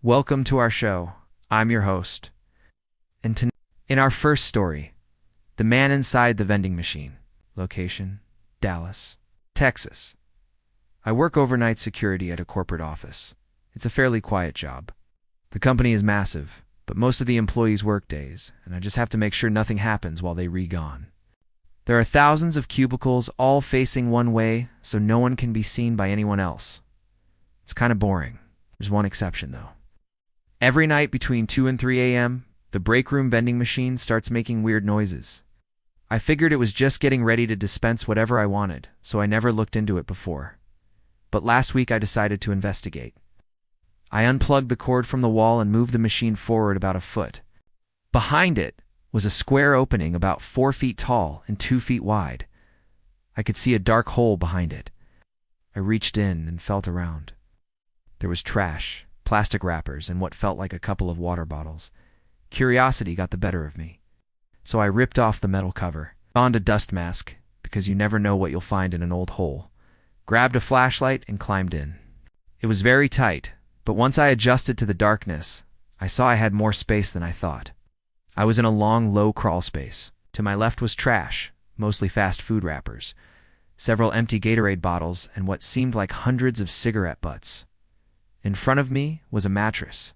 Welcome to our show. I'm your host. And in our first story, the man inside the vending machine. Location, Dallas, Texas. I work overnight security at a corporate office. It's a fairly quiet job. The company is massive, but most of the employees work days, and I just have to make sure nothing happens while they re-gone. There are thousands of cubicles all facing one way, so no one can be seen by anyone else. It's kind of boring. There's one exception, though. Every night between 2 and 3 a.m., the break room vending machine starts making weird noises. I figured it was just getting ready to dispense whatever I wanted, so I never looked into it before. But last week I decided to investigate. I unplugged the cord from the wall and moved the machine forward about a foot. Behind it was a square opening about 4 feet tall and 2 feet wide. I could see a dark hole behind it. I reached in and felt around. There was trash, plastic wrappers, and what felt like a couple of water bottles. Curiosity got the better of me. So I ripped off the metal cover, donned a dust mask, because you never know what you'll find in an old hole, grabbed a flashlight, and climbed in. It was very tight, but once I adjusted to the darkness, I saw I had more space than I thought. I was in a long, low crawl space. To my left was trash, mostly fast food wrappers, several empty Gatorade bottles, and what seemed like hundreds of cigarette butts. In front of me was a mattress.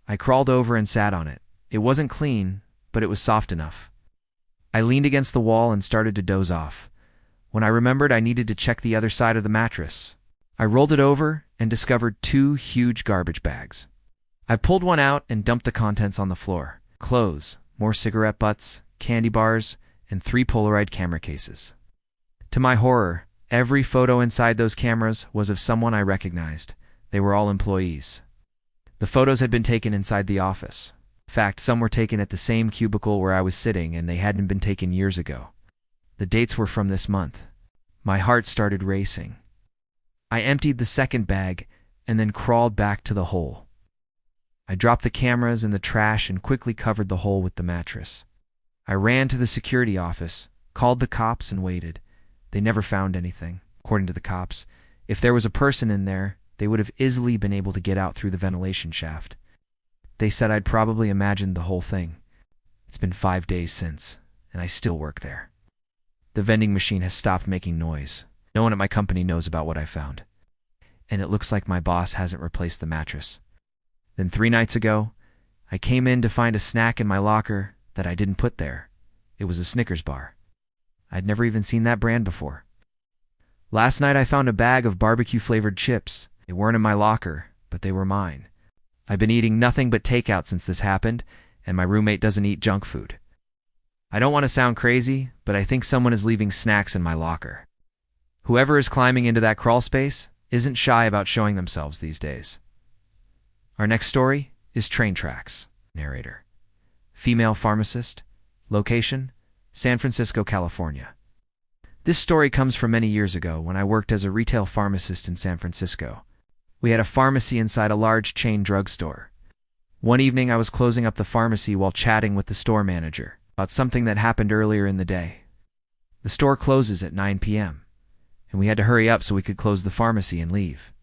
I crawled over and sat on it. It wasn't clean, but it was soft enough. I leaned against the wall and started to doze off, when I remembered I needed to check the other side of the mattress. I rolled it over and discovered 2 huge garbage bags. I pulled one out and dumped the contents on the floor. Clothes, more cigarette butts, candy bars, and 3 Polaroid camera cases. To my horror, every photo inside those cameras was of someone I recognized. They were all employees. The photos had been taken inside the office. In fact, some were taken at the same cubicle where I was sitting, and they hadn't been taken years ago. The dates were from this month. My heart started racing. I emptied the second bag and then crawled back to the hole. I dropped the cameras in the trash and quickly covered the hole with the mattress. I ran to the security office, called the cops, and waited. They never found anything. According to the cops, if there was a person in there, they would have easily been able to get out through the ventilation shaft. They said I'd probably imagined the whole thing. It's been 5 days since, and I still work there. The vending machine has stopped making noise. No one at my company knows about what I found. And it looks like my boss hasn't replaced the mattress. Then 3 nights ago, I came in to find a snack in my locker that I didn't put there. It was a Snickers bar. I'd never even seen that brand before. Last night I found a bag of barbecue-flavored chips. They weren't in my locker, but they were mine. I've been eating nothing but takeout since this happened, and my roommate doesn't eat junk food. I don't want to sound crazy, but I think someone is leaving snacks in my locker. Whoever is climbing into that crawl space isn't shy about showing themselves these days. Our next story is train tracks. Narrator: female pharmacist. Location: San Francisco, California. This story comes from many years ago when I worked as a retail pharmacist in San Francisco. We had a pharmacy inside a large chain drugstore. One evening I was closing up the pharmacy while chatting with the store manager about something that happened earlier in the day. The store closes at 9 p.m., and we had to hurry up so we could close the pharmacy and leave.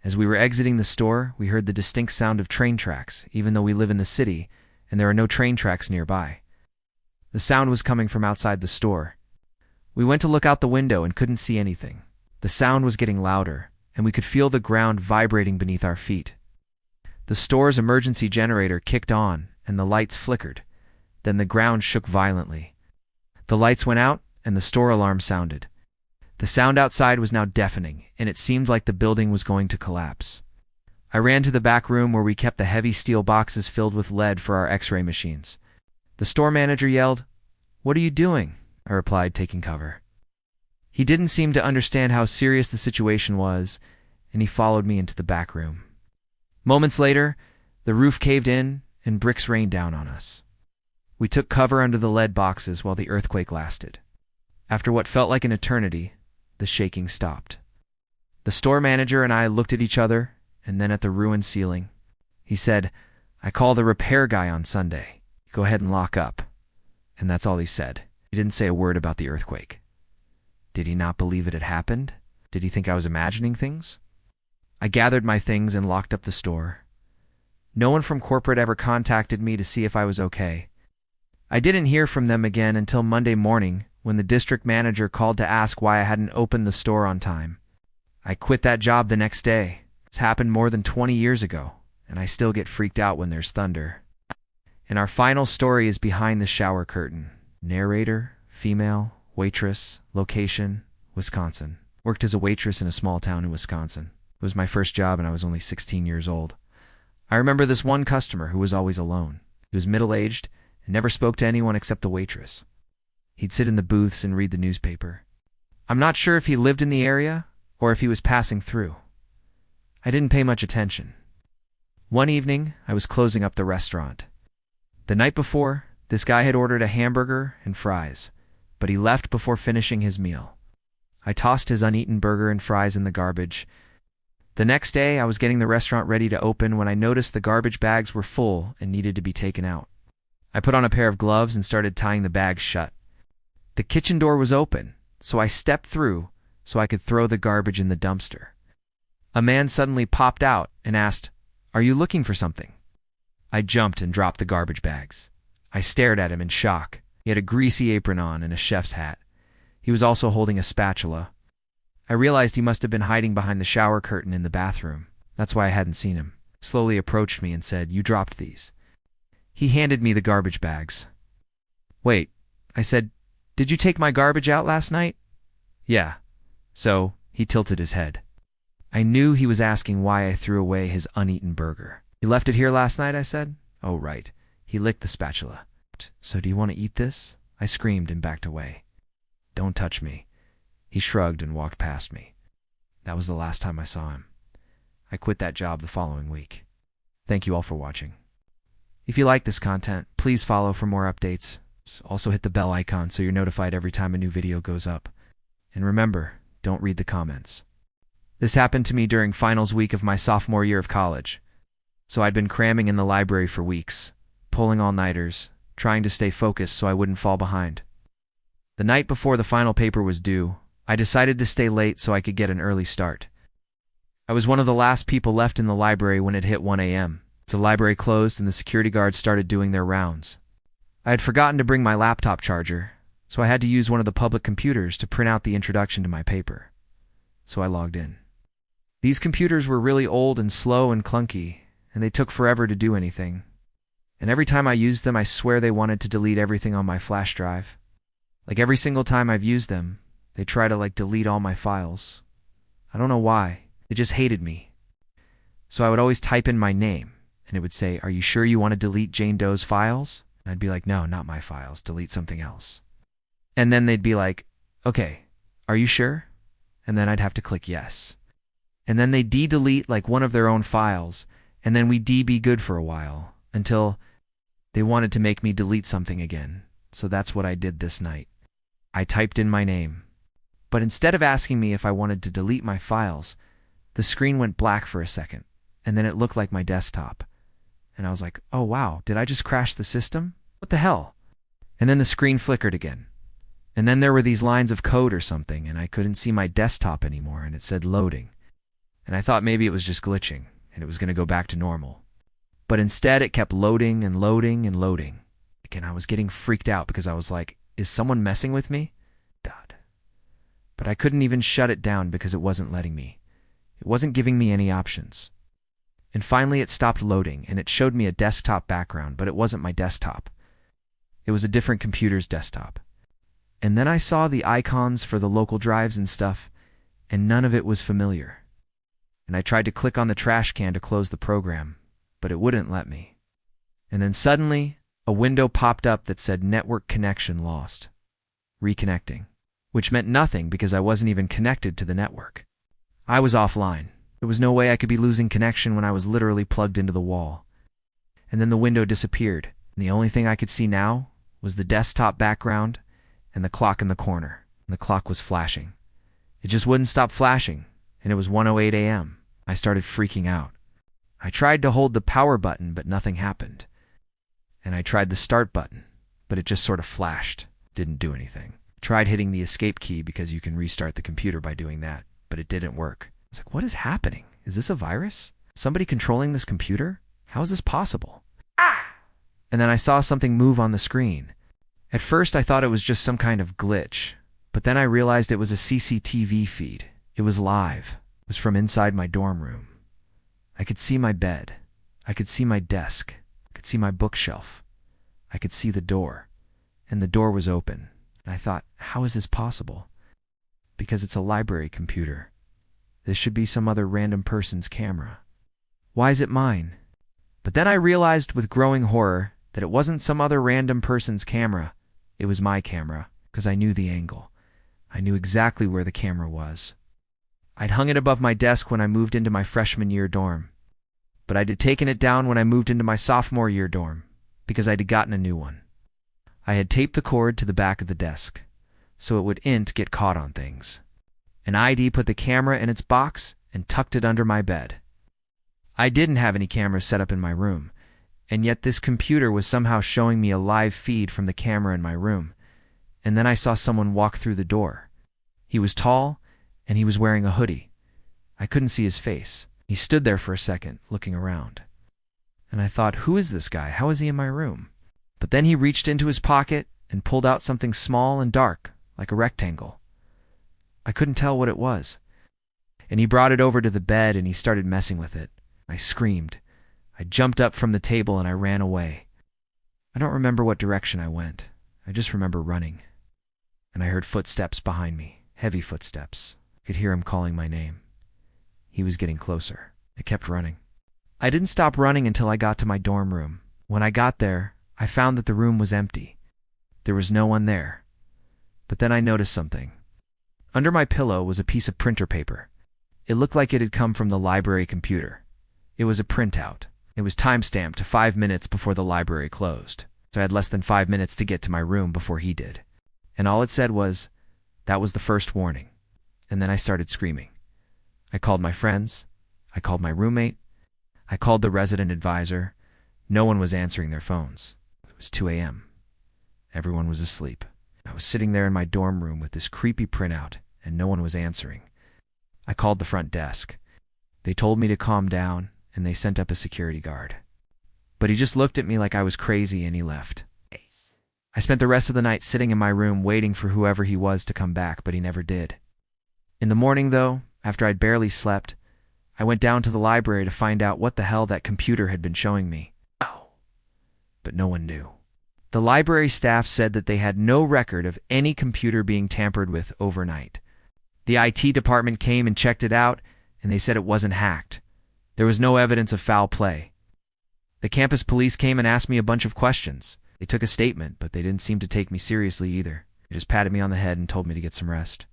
As we were exiting the store, we heard the distinct sound of train tracks, even though we live in the city and there are no train tracks nearby. The sound was coming from outside the store. We went to look out the window and couldn't see anything. The sound was getting louder, and we could feel the ground vibrating beneath our feet. The store's emergency generator kicked on, and the lights flickered. Then the ground shook violently. The lights went out, and the store alarm sounded. The sound outside was now deafening, and it seemed like the building was going to collapse. I ran to the back room where we kept the heavy steel boxes filled with lead for our X-ray machines. The store manager yelled, "What are you doing?" I replied, taking cover. He didn't seem to understand how serious the situation was, and he followed me into the back room. Moments later, the roof caved in and bricks rained down on us. We took cover under the lead boxes while the earthquake lasted. After what felt like an eternity, the shaking stopped. The store manager and I looked at each other and then at the ruined ceiling. He said, "I call the repair guy on Sunday. Go ahead and lock up." And that's all he said. He didn't say a word about the earthquake. Did he not believe it had happened? Did he think I was imagining things? I gathered my things and locked up the store. No one from corporate ever contacted me to see if I was okay. I didn't hear from them again until Monday morning when the district manager called to ask why I hadn't opened the store on time. I quit that job the next day. It's happened more than 20 years ago, and I still get freaked out when there's thunder. And our final story is behind the shower curtain. Narrator, female, waitress, location, Wisconsin. Worked as a waitress in a small town in Wisconsin. It was my first job and I was only 16 years old. I remember this one customer who was always alone. He was middle-aged and never spoke to anyone except the waitress. He'd sit in the booths and read the newspaper. I'm not sure if he lived in the area or if he was passing through. I didn't pay much attention. One evening, I was closing up the restaurant. The night before, this guy had ordered a hamburger and fries, but he left before finishing his meal. I tossed his uneaten burger and fries in the garbage. The next day, I was getting the restaurant ready to open when I noticed the garbage bags were full and needed to be taken out. I put on a pair of gloves and started tying the bags shut. The kitchen door was open, so I stepped through so I could throw the garbage in the dumpster. A man suddenly popped out and asked, "Are you looking for something?" I jumped and dropped the garbage bags. I stared at him in shock. He had a greasy apron on and a chef's hat. He was also holding a spatula. I realized he must have been hiding behind the shower curtain in the bathroom. That's why I hadn't seen him. Slowly approached me and said, "You dropped these." He handed me the garbage bags. "Wait," I said, "did you take my garbage out last night?" "Yeah." So, he tilted his head. I knew he was asking why I threw away his uneaten burger. "You left it here last night," I said. "Oh, right." He licked the spatula. "So do you want to eat this?" I screamed and backed away. "Don't touch me." He shrugged and walked past me. That was the last time I saw him. I quit that job the following week. Thank you all for watching. If you like this content, please follow for more updates. Also hit the bell icon so you're notified every time a new video goes up. And remember, don't read the comments. This happened to me during finals week of my sophomore year of college. So I'd been cramming in the library for weeks, pulling all-nighters, trying to stay focused so I wouldn't fall behind. The night before the final paper was due, I decided to stay late so I could get an early start. I was one of the last people left in the library when it hit 1 a.m. The library closed and the security guards started doing their rounds. I had forgotten to bring my laptop charger, so I had to use one of the public computers to print out the introduction to my paper. So I logged in. These computers were really old and slow and clunky, and they took forever to do anything. And every time I used them, I swear they wanted to delete everything on my flash drive. Like every single time I've used them, they try to delete all my files. I don't know why. They just hated me. So I would always type in my name, and it would say, "Are you sure you want to delete Jane Doe's files?" And I'd be like, "No, not my files. Delete something else." And then they'd be like, "Okay, are you sure?" And then I'd have to click yes. And then they'd delete one of their own files, and then we'd be good for a while, until they wanted to make me delete something again. So that's what I did this night. I typed in my name. But instead of asking me if I wanted to delete my files, the screen went black for a second, and then it looked like my desktop. And I was like, "Oh wow, did I just crash the system? What the hell?" And then the screen flickered again. And then there were these lines of code or something, and I couldn't see my desktop anymore, and it said loading. And I thought maybe it was just glitching, and it was going to go back to normal. But instead, it kept loading and loading and loading. And I was getting freaked out because I was like, is someone messing with me? But I couldn't even shut it down because it wasn't letting me. It wasn't giving me any options. And finally, it stopped loading, and it showed me a desktop background, but it wasn't my desktop. It was a different computer's desktop. And then I saw the icons for the local drives and stuff, and none of it was familiar. And I tried to click on the trash can to close the program, but it wouldn't let me. And then suddenly, a window popped up that said network connection lost. Reconnecting. Which meant nothing because I wasn't even connected to the network. I was offline. There was no way I could be losing connection when I was literally plugged into the wall. And then the window disappeared, and the only thing I could see now was the desktop background and the clock in the corner. And the clock was flashing. It just wouldn't stop flashing, and it was 1:08 a.m. I started freaking out. I tried to hold the power button, but nothing happened. And I tried the start button, but it just sort of flashed, didn't do anything. Tried hitting the escape key because you can restart the computer by doing that, but it didn't work. I was like, what is happening? Is this a virus? Somebody controlling this computer? How is this possible? And then I saw something move on the screen. At first I thought it was just some kind of glitch, but then I realized it was a CCTV feed. It was live. It was from inside my dorm room. I could see my bed. I could see my desk. I could see my bookshelf. I could see the door. And the door was open. And I thought, how is this possible? Because it's a library computer. This should be some other random person's camera. Why is it mine? But then I realized with growing horror that it wasn't some other random person's camera. It was my camera, because I knew the angle. I knew exactly where the camera was. I'd hung it above my desk when I moved into my freshman year dorm. But I'd taken it down when I moved into my sophomore year dorm, because I'd gotten a new one. I had taped the cord to the back of the desk, so it wouldn't get caught on things. An ID put the camera in its box and tucked it under my bed. I didn't have any cameras set up in my room, and yet this computer was somehow showing me a live feed from the camera in my room. And then I saw someone walk through the door. He was tall, and he was wearing a hoodie. I couldn't see his face. He stood there for a second, looking around. And I thought, who is this guy? How is he in my room? But then he reached into his pocket and pulled out something small and dark, like a rectangle. I couldn't tell what it was. And he brought it over to the bed and he started messing with it. I screamed. I jumped up from the table and I ran away. I don't remember what direction I went. I just remember running. And I heard footsteps behind me, heavy footsteps. I could hear him calling my name. He was getting closer. I kept running. I didn't stop running until I got to my dorm room. When I got there, I found that the room was empty. There was no one there. But then I noticed something. Under my pillow was a piece of printer paper. It looked like it had come from the library computer. It was a printout. It was time-stamped to 5 minutes before the library closed, so I had less than 5 minutes to get to my room before he did. And all it said was, that was the first warning. And then I started screaming. I called my friends. I called my roommate. I called the resident advisor. No one was answering their phones. It was 2 a.m. Everyone was asleep. I was sitting there in my dorm room with this creepy printout, and no one was answering. I called the front desk. They told me to calm down, and they sent up a security guard. But he just looked at me like I was crazy and he left. I spent the rest of the night sitting in my room waiting for whoever he was to come back, but he never did. In the morning, though, after I'd barely slept, I went down to the library to find out what the hell that computer had been showing me. But no one knew. The library staff said that they had no record of any computer being tampered with overnight. The IT department came and checked it out, and they said it wasn't hacked. There was no evidence of foul play. The campus police came and asked me a bunch of questions. They took a statement, but they didn't seem to take me seriously either. They just patted me on the head and told me to get some rest.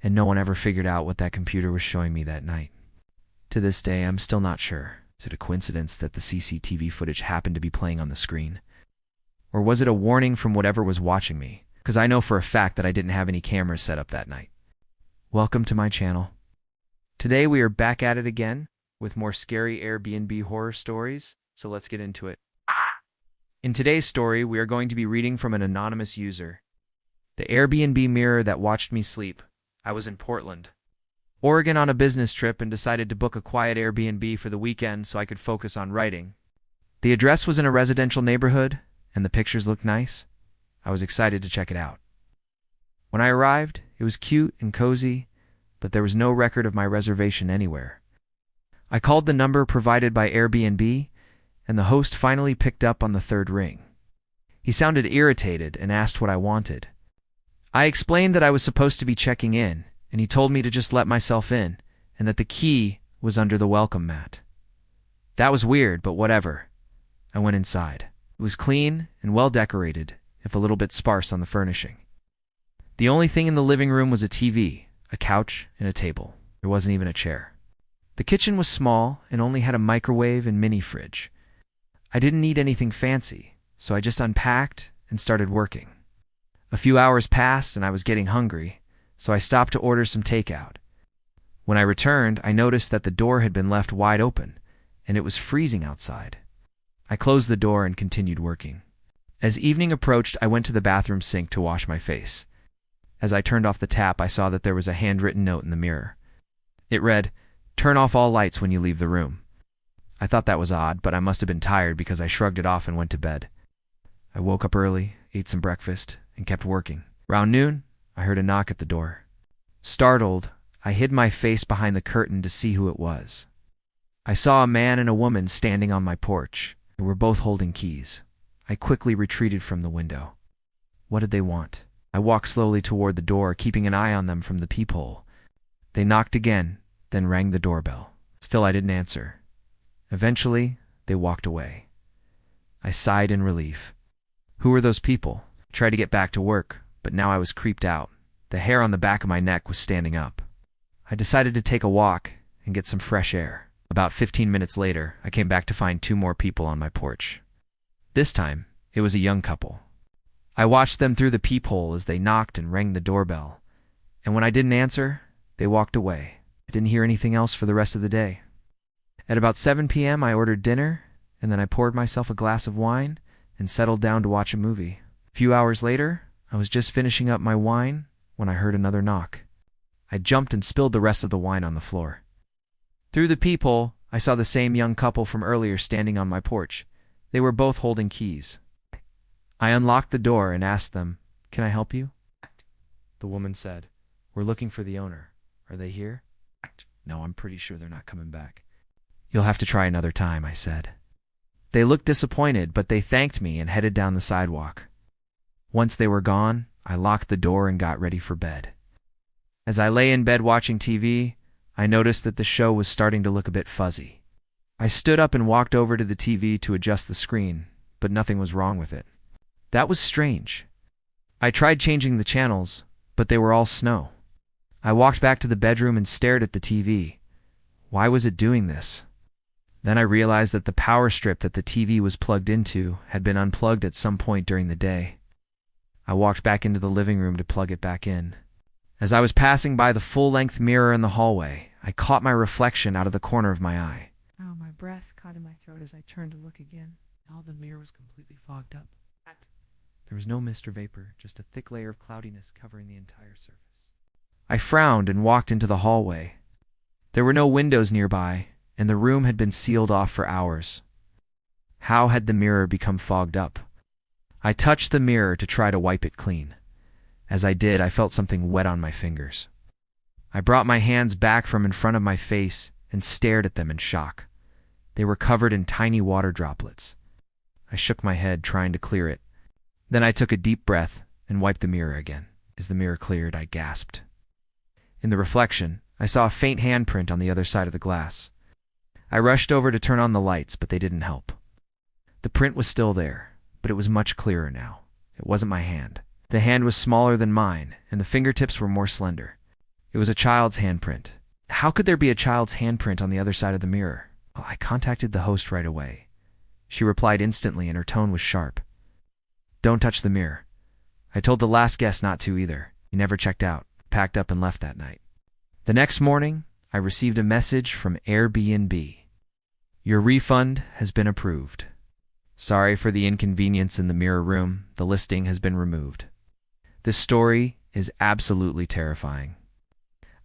And no one ever figured out what that computer was showing me that night. To this day, I'm still not sure. Is it a coincidence that the CCTV footage happened to be playing on the screen? Or was it a warning from whatever was watching me? Because I know for a fact that I didn't have any cameras set up that night. Welcome to my channel. Today we are back at it again with more scary Airbnb horror stories, so let's get into it. In today's story, we are going to be reading from an anonymous user. The Airbnb mirror that watched me sleep. I was in Portland, Oregon on a business trip and decided to book a quiet Airbnb for the weekend so I could focus on writing. The address was in a residential neighborhood, and the pictures looked nice. I was excited to check it out. When I arrived, it was cute and cozy, but there was no record of my reservation anywhere. I called the number provided by Airbnb, and the host finally picked up on the third ring. He sounded irritated and asked what I wanted. I explained that I was supposed to be checking in, and he told me to just let myself in, and that the key was under the welcome mat. That was weird, but whatever. I went inside. It was clean and well decorated, if a little bit sparse on the furnishing. The only thing in the living room was a TV, a couch, and a table. There wasn't even a chair. The kitchen was small and only had a microwave and mini fridge. I didn't need anything fancy, so I just unpacked and started working. A few hours passed and I was getting hungry, so I stopped to order some takeout. When I returned, I noticed that the door had been left wide open, and it was freezing outside. I closed the door and continued working. As evening approached, I went to the bathroom sink to wash my face. As I turned off the tap, I saw that there was a handwritten note in the mirror. It read, "Turn off all lights when you leave the room." I thought that was odd, but I must have been tired because I shrugged it off and went to bed. I woke up early, ate some breakfast, and kept working. Around noon, I heard a knock at the door. Startled, I hid my face behind the curtain to see who it was. I saw a man and a woman standing on my porch. They were both holding keys. I quickly retreated from the window. What did they want? I walked slowly toward the door, keeping an eye on them from the peephole. They knocked again, then rang the doorbell. Still, I didn't answer. Eventually, they walked away. I sighed in relief. Who were those people? I tried to get back to work, but now I was creeped out. The hair on the back of my neck was standing up. I decided to take a walk and get some fresh air. About 15 minutes later, I came back to find 2 more people on my porch. This time, it was a young couple. I watched them through the peephole as they knocked and rang the doorbell. And when I didn't answer, they walked away. I didn't hear anything else for the rest of the day. At about 7 p.m., I ordered dinner, and then I poured myself a glass of wine and settled down to watch a movie. A few hours later, I was just finishing up my wine when I heard another knock. I jumped and spilled the rest of the wine on the floor. Through the peephole, I saw the same young couple from earlier standing on my porch. They were both holding keys. I unlocked the door and asked them, "Can I help you?" The woman said, "We're looking for the owner. Are they here?" "No, I'm pretty sure they're not coming back." "You'll have to try another time," I said. They looked disappointed, but they thanked me and headed down the sidewalk. Once they were gone, I locked the door and got ready for bed. As I lay in bed watching TV, I noticed that the show was starting to look a bit fuzzy. I stood up and walked over to the TV to adjust the screen, but nothing was wrong with it. That was strange. I tried changing the channels, but they were all snow. I walked back to the bedroom and stared at the TV. Why was it doing this? Then I realized that the power strip that the TV was plugged into had been unplugged at some point during the day. I walked back into the living room to plug it back in. As I was passing by the full-length mirror in the hallway, I caught my reflection out of the corner of my eye. Oh, my breath caught in my throat as I turned to look again. Now the mirror was completely fogged up. There was no mist or vapor, just a thick layer of cloudiness covering the entire surface. I frowned and walked into the hallway. There were no windows nearby, and the room had been sealed off for hours. How had the mirror become fogged up? I touched the mirror to try to wipe it clean. As I did, I felt something wet on my fingers. I brought my hands back from in front of my face and stared at them in shock. They were covered in tiny water droplets. I shook my head, trying to clear it. Then I took a deep breath and wiped the mirror again. As the mirror cleared, I gasped. In the reflection, I saw a faint handprint on the other side of the glass. I rushed over to turn on the lights, but they didn't help. The print was still there, but it was much clearer now. It wasn't my hand. The hand was smaller than mine, and the fingertips were more slender. It was a child's handprint. How could there be a child's handprint on the other side of the mirror? Well, I contacted the host right away. She replied instantly, and her tone was sharp. "Don't touch the mirror." I told the last guest not to either. He never checked out, packed up and left that night. The next morning, I received a message from Airbnb. "Your refund has been approved. Sorry for the inconvenience in the mirror room. The listing has been removed." This story is absolutely terrifying.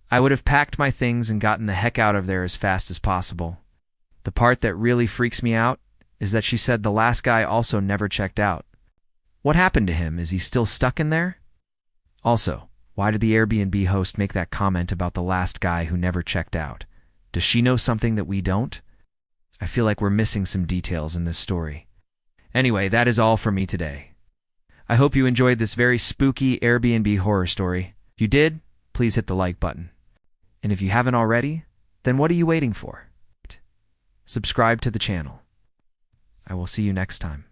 I would have packed my things and gotten the heck out of there as fast as possible. The part that really freaks me out is that she said the last guy also never checked out. What happened to him? Is he still stuck in there? Also, why did the Airbnb host make that comment about the last guy who never checked out? Does she know something that we don't? I feel like we're missing some details in this story. Anyway, that is all from me today. I hope you enjoyed this very spooky Airbnb horror story. If you did, please hit the like button. And if you haven't already, then what are you waiting for? Subscribe to the channel. I will see you next time.